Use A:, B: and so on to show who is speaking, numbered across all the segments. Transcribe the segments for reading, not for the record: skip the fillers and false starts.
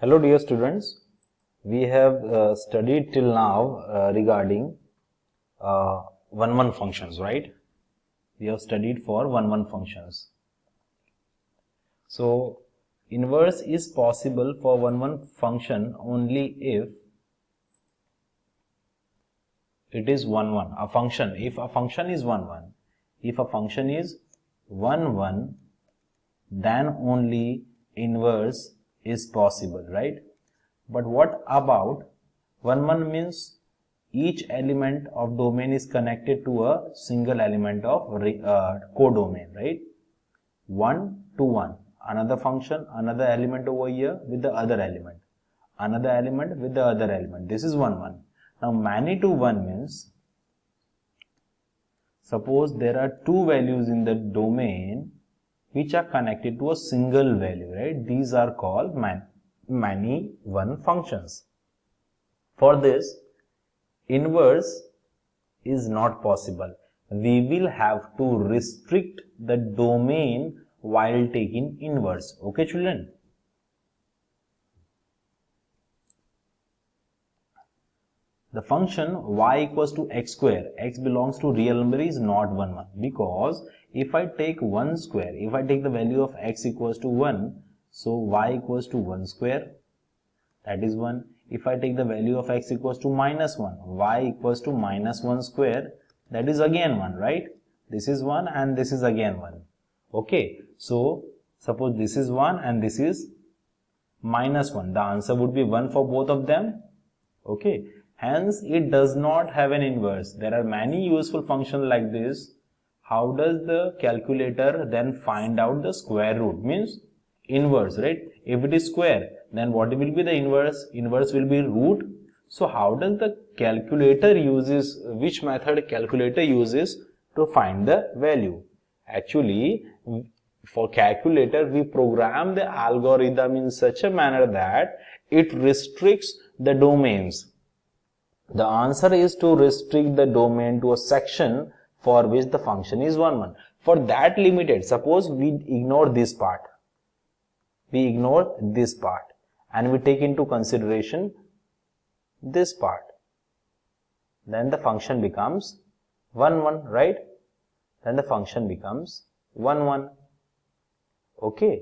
A: Hello dear students, we have studied till now regarding 1-1 functions, right? We have studied for 1-1 functions. So inverse is possible for 1-1 function only if it is 1-1. If a function is 1-1, if a function is 1-1, then only inverse is possible, right? But what about 1-1 means each element of domain is connected to a single element of codomain, right? 1 to 1, another function, another element over here with the other element, another element with the other element. This is 1-1. Now many to 1 means, suppose there are two values in the domain which are connected to a single value, right? These are called many one functions. For this, inverse is not possible. We will have to restrict the domain while taking inverse. Okay, children? The function y equals to x square, x belongs to real number, is not 1-1, because if I take 1 square, if I take the value of x equals to 1, so y equals to 1 square, that is 1. If I take the value of x equals to minus 1, y equals to minus 1 square, that is again 1, right? This is 1 and this is again 1. Okay, so suppose this is 1 and this is minus 1. The answer would be 1 for both of them. Okay, hence it does not have an inverse. There are many useful functions like this. How does the calculator then find out the square root? Means inverse, right? If it is square, then what will be the inverse? Inverse will be root. So how does the calculator uses, which method calculator uses to find the value? Actually, for calculator, we program the algorithm in such a manner that it restricts the domains. The answer is to restrict the domain to a section for which the function is 1-1. For that limited, suppose we ignore this part. We ignore this part and we take into consideration this part. Then the function becomes 1-1, right? Then the function becomes 1-1. Okay.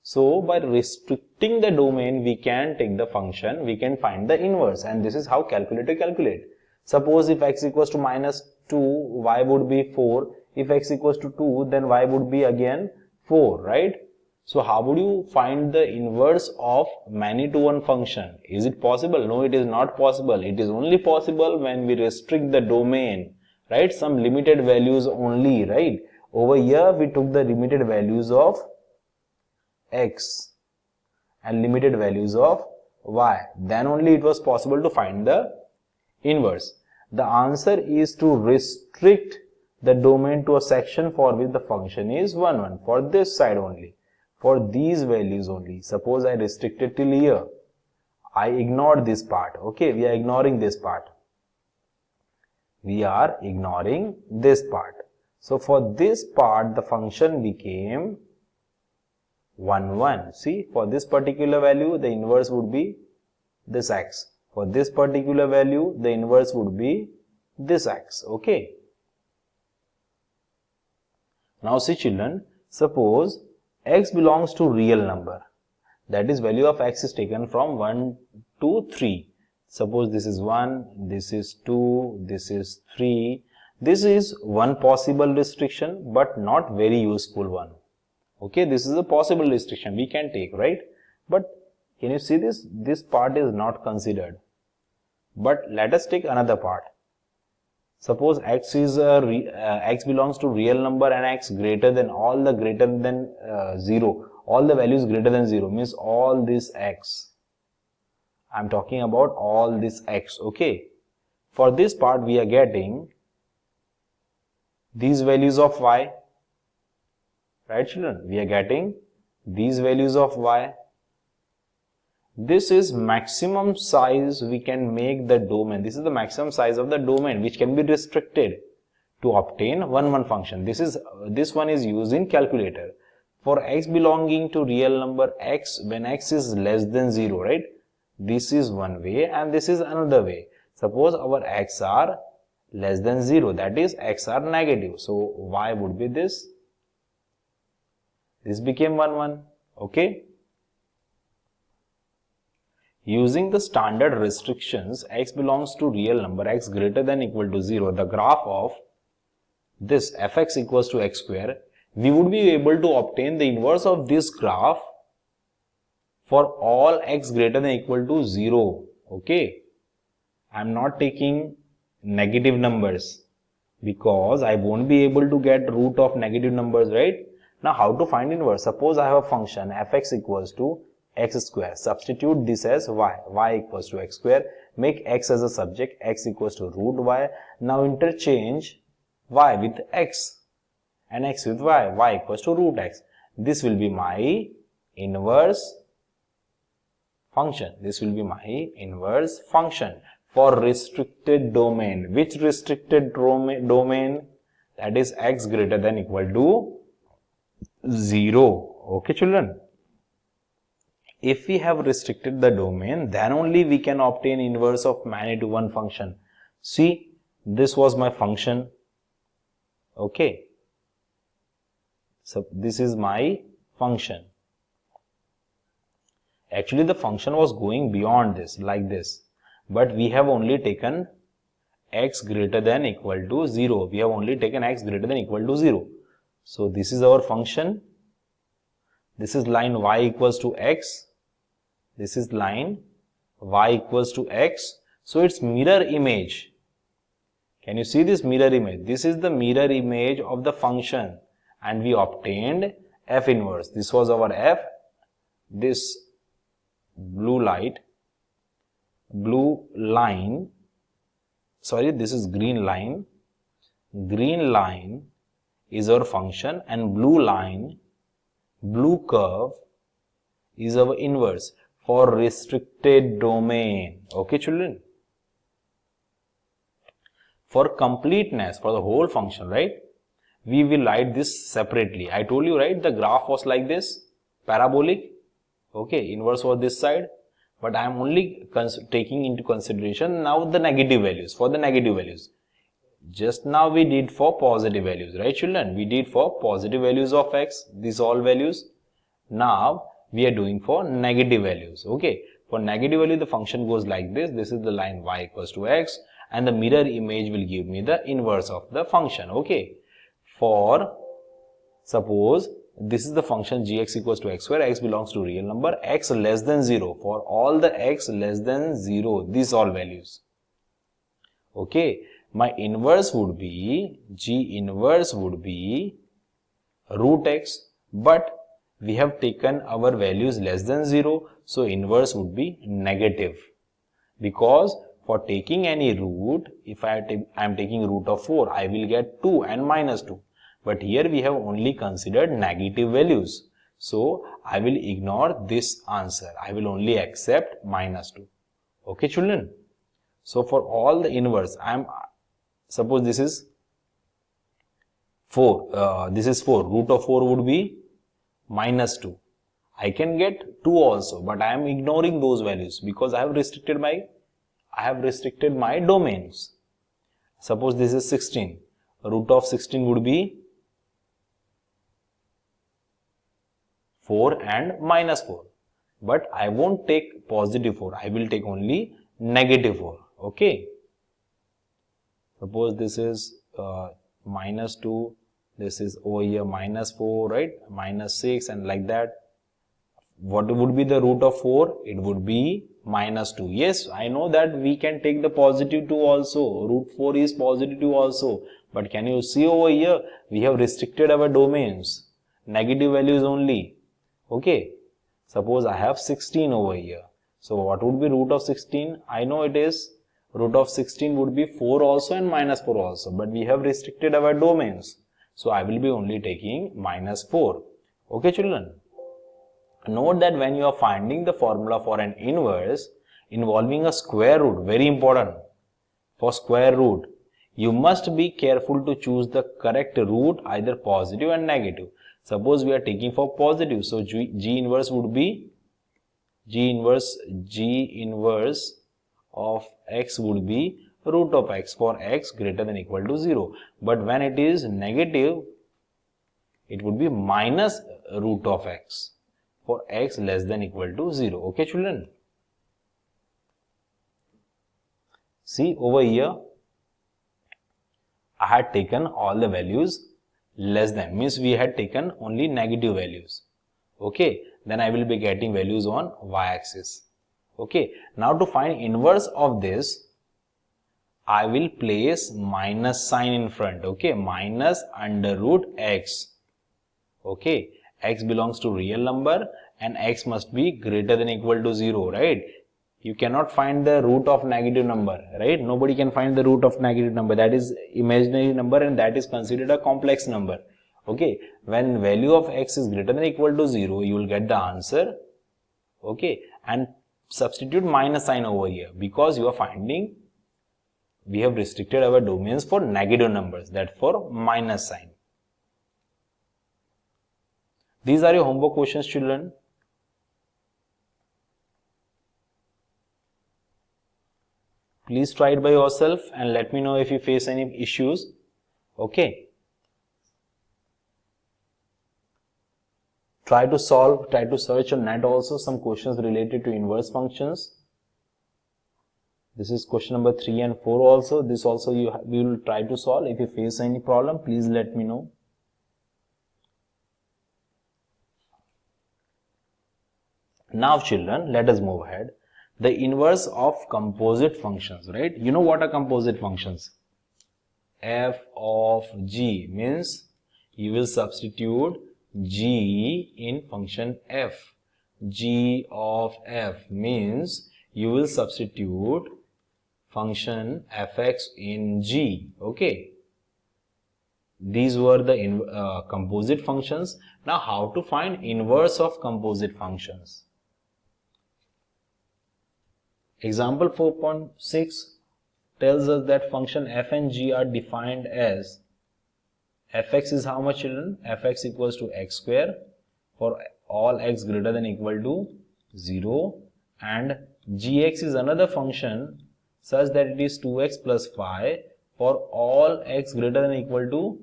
A: So by restricting the domain, we can take the function, we can find the inverse, and this is how calculator calculate. Suppose if x equals to minus 2, y would be 4. If x equals to 2, then y would be again 4, right? So how would you find the inverse of many to one function? Is it possible? No, it is not possible. It is only possible when we restrict the domain, right? Some limited values only, right? Over here, we took the limited values of x and limited values of y. Then only it was possible to find the inverse. The answer is to restrict the domain to a section for which the function is 1-1. For this side only. For these values only. Suppose I restricted till here. I ignored this part. Okay, we are ignoring this part. We are ignoring this part. So for this part, the function became 1-1. See, for this particular value, the inverse would be this x. For this particular value, the inverse would be this x. Okay. Now see children, suppose x belongs to real number. That is, value of x is taken from 1 to 3. Suppose this is 1, this is 2, this is 3. This is one possible restriction, but not very useful one. Okay, this is a possible restriction we can take, right? But can you see this? This part is not considered. But let us take another part. Suppose x is x belongs to real number and x greater than all the greater than 0. All the values greater than 0 means all this x. I am talking about all this x. Okay. For this part, we are getting these values of y. Right, children? We are getting these values of y. This is maximum size we can make the domain. This is the maximum size of the domain which can be restricted to obtain 1-1 function. This one is used in calculator. for x belonging to real number x, when x is less than 0, right? This is one way and this is another way. Suppose our x are less than 0, that is x are negative. So y would be this. This became 1, 1. Okay. Using the standard restrictions, x belongs to real number x greater than equal to 0, the graph of this fx equals to x square, we would be able to obtain the inverse of this graph for all x greater than equal to 0. Okay. I am not taking negative numbers because I won't be able to get root of negative numbers, right? Now how to find inverse? Suppose I have a function fx equals to x square. Substitute this as y equals to x square. Make x as a subject, x equals to root y. Now interchange y with x and x with y equals to root x. This will be my inverse function. This will be my inverse function for restricted domain. Which restricted domain? That is x greater than equal to 0. Okay, children. If we have restricted the domain, then only we can obtain inverse of many to one function. See, this was my function. Okay. So this is my function. Actually, the function was going beyond this, like this. But we have only taken x greater than equal to 0. We have only taken x greater than equal to 0. So this is our function. This is line y equals to x. This is line y equals to x. So its mirror image. Can you see this mirror image? This is the mirror image of the function. And we obtained f inverse. This was our f. This blue line, sorry, this is green line. Green line is our function and blue curve is our inverse for restricted domain. Okay, children. For completeness, for the whole function, right, we will write this separately. I told you, right, the graph was like this, parabolic. Okay, inverse was this side, but I am only taking into consideration now the negative values, for the negative values. Just now we did for positive values, right, children? We did for positive values of x, these all values. Now we are doing for negative values. Okay, for negative value the function goes like this. This is the line y equals to x and the mirror image will give me the inverse of the function. Okay, for suppose this is the function gx equals to x square, x belongs to real number x less than 0. For all the x less than 0, these all values. Okay, my inverse would be, g inverse would be root x, but we have taken our values less than 0, so inverse would be negative. Because for taking any root, if I am taking root of 4, I will get 2 and minus 2. But here we have only considered negative values. So I will ignore this answer. I will only accept minus 2. Okay, children. So for all the inverse, suppose this is 4. This is 4. Root of 4 would be minus 2. I can get 2 also, but I am ignoring those values because I have restricted my domains. Suppose this is 16. Root of 16 would be 4 and minus 4. But I won't take positive 4. I will take only negative 4. Okay. Suppose this is minus 2. This is over here minus 4, right? Minus 6 and like that. What would be the root of 4? It would be minus 2. Yes, I know that we can take the positive 2 also. Root 4 is positive 2 also. But can you see over here? We have restricted our domains. Negative values only. Okay. Suppose I have 16 over here. So what would be root of 16? I know it is root of 16 would be 4 also and minus 4 also. But we have restricted our domains. So I will be only taking minus 4. Okay, children. Note that when you are finding the formula for an inverse involving a square root, very important for square root, You must be careful to choose the correct root, either positive and negative. Suppose we are taking for positive, so G inverse would be G inverse of x would be root of x for x greater than equal to 0. But when it is negative, it would be minus root of x for x less than equal to 0. Okay, children? See, over here, I had taken all the values less than, means we had taken only negative values. Okay, then I will be getting values on y-axis. Okay, now to find inverse of this, I will place minus sign in front. Okay, minus under root x. Okay, x belongs to real number and x must be greater than equal to 0, right? You cannot find the root of negative number, right? Nobody can find the root of negative number. That is imaginary number and that is considered a complex number. Okay, when value of x is greater than equal to 0, you will get the answer. Okay, and substitute minus sign over here because you are finding we have restricted our domains for negative numbers, that for minus sign. These are your homework questions, children. Please try it by yourself and let me know if you face any issues. Okay. Try to search on net also some questions related to inverse functions. This is question number 3 and 4 also. This also we will try to solve. If you face any problem, please let me know. Now children, let us move ahead. The inverse of composite functions, right? You know what are composite functions? F of g means you will substitute g in function f. G of f means you will substitute function fx in g. Okay. These were the composite functions. Now how to find inverse of composite functions? Example 4.6 tells us that function f and g are defined as fx is how much, children? Fx equals to x square for all x greater than equal to 0, and gx is another function such that it is 2x plus 5 for all x greater than equal to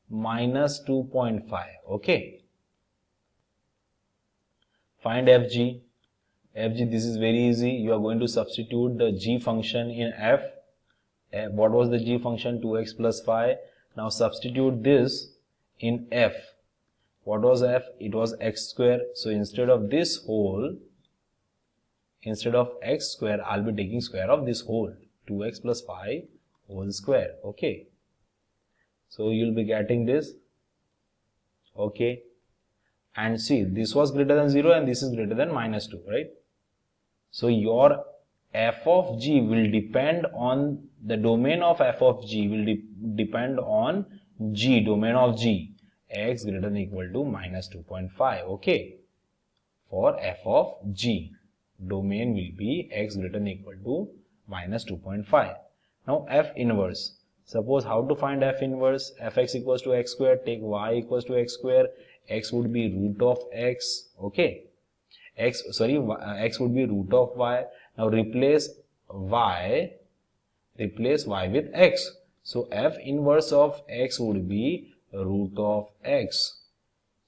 A: minus 2.5. Okay. Find fg. Fg, this is very easy. You are going to substitute the g function in f. What was the g function? 2x plus 5. Now substitute this in f. What was f? It was x square. So instead of this whole, instead of x square, I'll be taking square of this whole. 2x plus 5 whole square. Okay. So you'll be getting this. Okay. And see, this was greater than 0 and this is greater than minus 2, right? So your f of g will depend on the domain of f of g will depend on g, domain of g, x greater than equal to minus 2.5. Okay. For f of g, domain will be x greater than equal to minus 2.5. Now f inverse. Suppose how to find f inverse? Fx equals to x square, take y equals to x square, x would be root of x. Okay. X would be root of y. Now replace y with x. So f inverse of x would be root of x.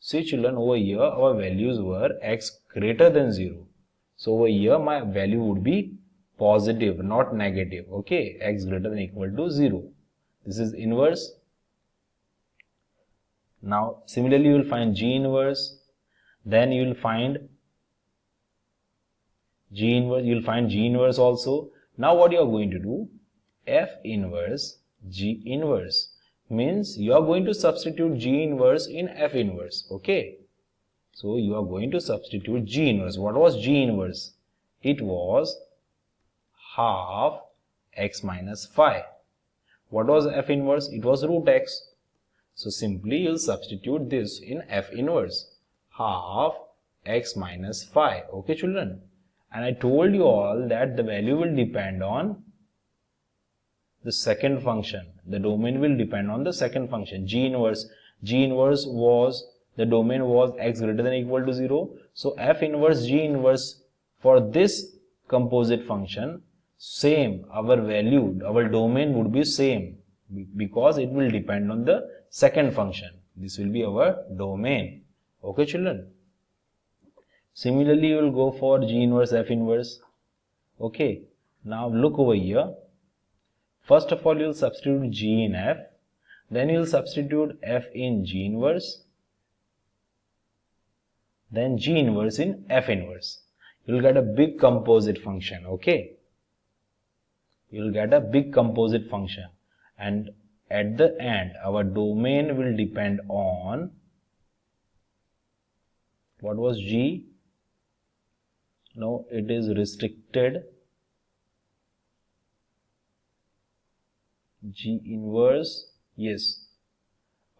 A: See children, over here our values were x greater than 0. So over here my value would be positive, not negative. Okay, x greater than equal to 0. This is inverse. Now similarly you will find g inverse. Then you will find g inverse also. Now what you are going to do? F inverse g inverse means you are going to substitute g inverse in f inverse. Okay. So you are going to substitute g inverse. What was g inverse? It was half x minus 5. What was f inverse? It was root x. So simply you will substitute this in f inverse. Half x minus 5. Okay children. And I told you all that the value will depend on the second function. The domain will depend on the second function. G inverse was, the domain was x greater than or equal to 0. So f inverse G inverse for this composite function, same, our domain would be same, because it will depend on the second function. This will be our domain. Okay children. Similarly, you will go for G inverse F inverse. Okay. Now look over here. First of all, you will substitute G in F. Then you will substitute F in G inverse. Then G inverse in F inverse. You will get a big composite function. Okay. You will get a big composite function. And at the end, our domain will depend on, what was G? No, it is restricted. G inverse, yes.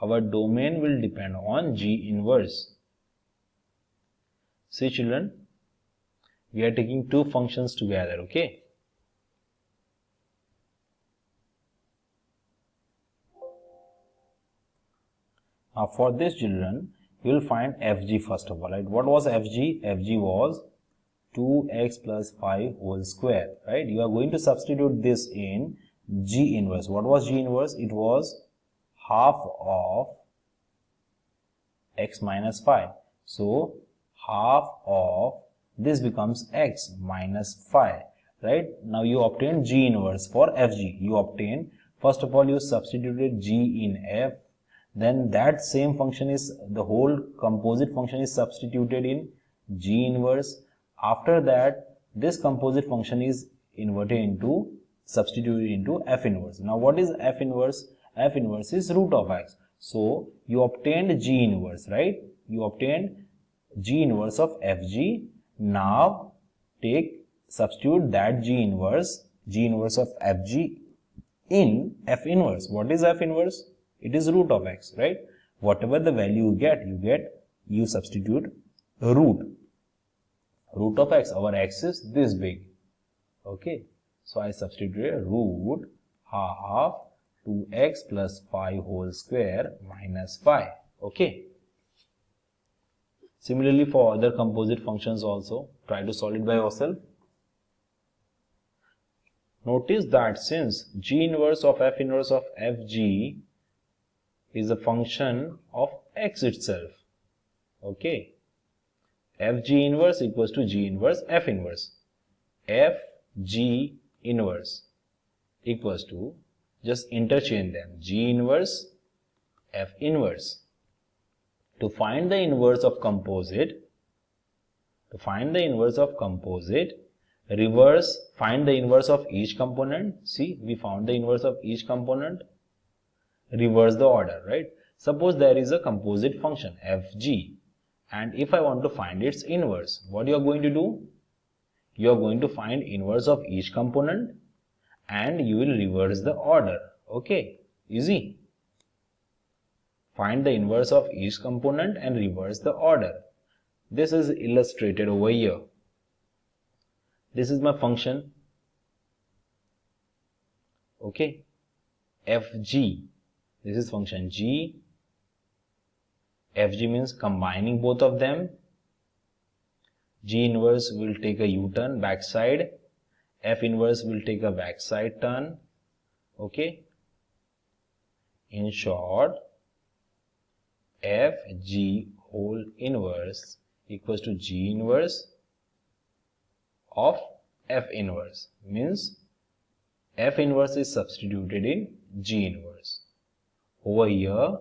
A: Our domain will depend on G inverse. See children, we are taking two functions together, okay? Now for this children, you will find Fg first of all, right? What was Fg? Fg was 2x plus 5 whole square, right? You are going to substitute this in G inverse. What was G inverse? It was half of x minus 5. So half of this becomes x minus 5, right? Now you obtain G inverse for Fg. You obtain, first of all, you substituted G in F. Then that same function is, the whole composite function is substituted in G inverse. After that, this composite function is substituted into F inverse. Now what is F inverse? F inverse is root of x. So you obtained G inverse, right? You obtained G inverse of Fg. Now substitute that G inverse of Fg in F inverse. What is F inverse? It is root of x, right? Whatever the value you substitute root of x. Our x is this big. Okay. So I substituted root half 2x plus 5 whole square minus 5. Okay. Similarly for other composite functions also, try to solve it by yourself. Notice that since G inverse of F inverse of Fg is a function of x itself. Okay. Fg inverse equals to G inverse F inverse. Fg inverse equals to, just interchange them, G inverse F inverse. To find the inverse of composite, find the inverse of each component. See, we found the inverse of each component. Reverse the order, right? Suppose there is a composite function Fg, and if I want to find its inverse, what you are going to do? You are going to find inverse of each component and you will reverse the order. Okay, easy. Find the inverse of each component and reverse the order. This is illustrated over here. This is my function. Okay, Fg. This is function G. Fg means combining both of them. G inverse will take a U-turn backside. F inverse will take a backside turn. Okay. In short, Fg whole inverse equals to G inverse of F inverse. Means F inverse is substituted in G inverse. Over here,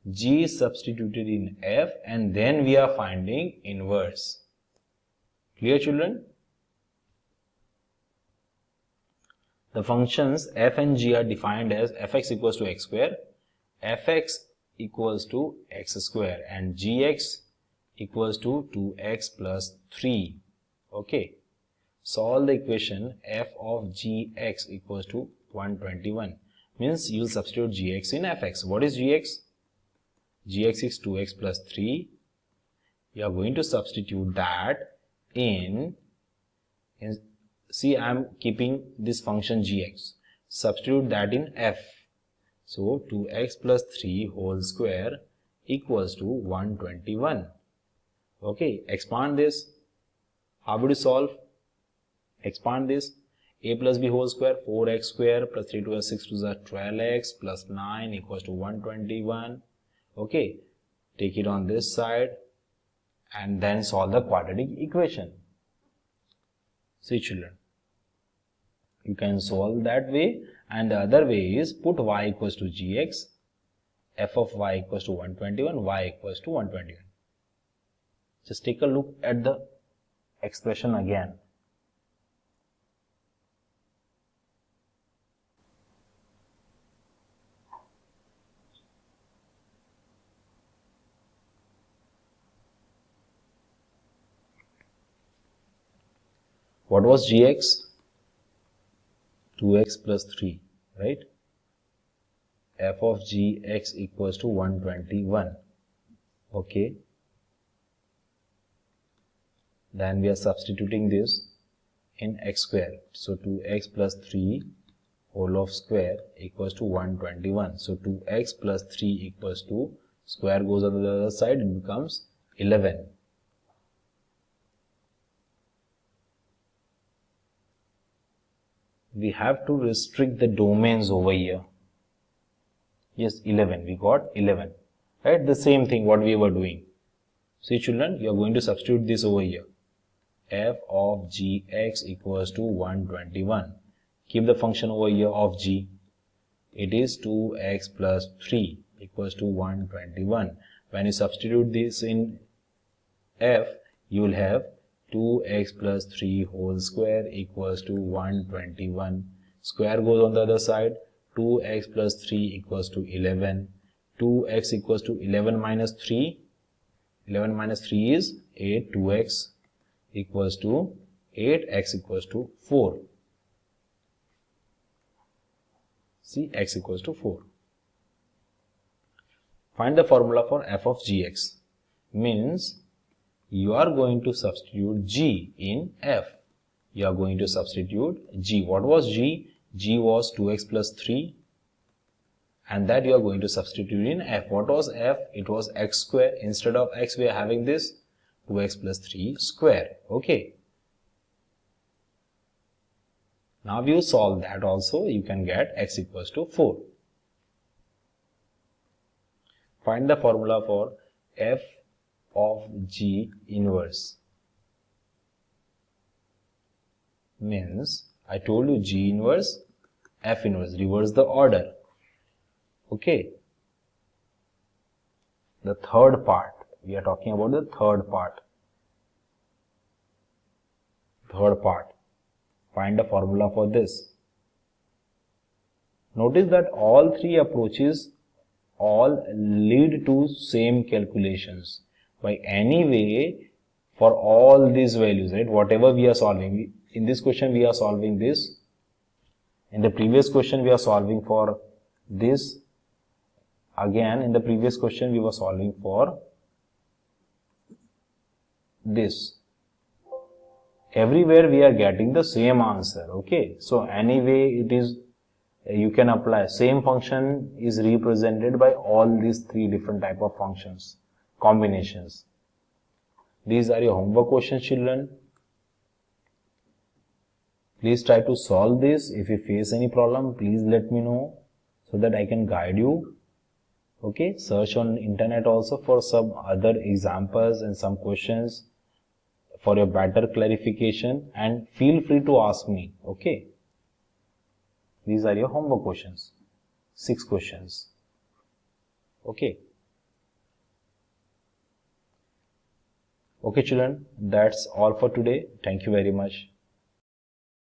A: G is substituted in F and then we are finding inverse. Clear children? The functions f and g are defined as fx equals to x square, fx equals to x square and gx equals to 2x plus 3. Okay. Solve the equation f of gx equals to 121. Means you will substitute gx in fx. What is gx? Gx is 2x plus 3. You are going to substitute that in see, I am keeping this function gx. substitute that in f. So 2x plus 3 whole square equals to 121. Okay, expand this. How would you solve? Expand this. A plus b whole square, 4x square plus 3 to 6 to the 12x plus 9 equals to 121. Okay, take it on this side and then solve the quadratic equation. See children, you can solve that way, and the other way is put y equals to gx, f of y equals to 121, y equals to 121. Just take a look at the expression again. What was gx? 2x plus 3, right? F of gx equals to 121. Okay. Then we are substituting this in x square. So 2x plus 3 whole of square equals to 121. So 2x plus 3 equals to, square goes on the other side, it becomes 11. We have to restrict the domains over here. Yes, 11. We got 11. Right? The same thing what we were doing. See children, you are going to substitute this over here. F of gx equals to 121. Keep the function over here of g. It is 2x plus 3 equals to 121. When you substitute this in f, you will have 2x plus 3 whole square equals to 121. Square goes on the other side. 2x plus 3 equals to 11. 2x equals to 11 minus 3. 11 minus 3 is 8. 2x equals to 8. X equals to 4. See, x equals to 4. Find the formula for f of gx. Means you are going to substitute g in f. You are going to substitute g. What was g? G was 2x plus 3. And that you are going to substitute in f. What was f? It was x square. Instead of x, we are having this 2x plus 3 square. Okay. Now you solve that also. You can get x equals to 4. Find the formula for f of g inverse. Means I told you g inverse, f inverse, reverse the order. Okay. The third part. We are talking about the third part. Third part. Find a formula for this. Notice that all three approaches all lead to same calculations. By any way, for all these values, right, whatever we are solving, in this question we are solving this, in the previous question we are solving for this, again in the previous question we were solving for this. Everywhere we are getting the same answer. Okay, so anyway it is, you can apply, same function is represented by all these three different type of functions, combinations. These are your homework questions, children. Please try to solve this. If you face any problem, please let me know so that I can guide you. Okay, search on internet also for some other examples and some questions for your better clarification, and feel free to ask me. Okay, these are your homework questions, 6 questions. Okay. Okay children, that's all for today. Thank you very much.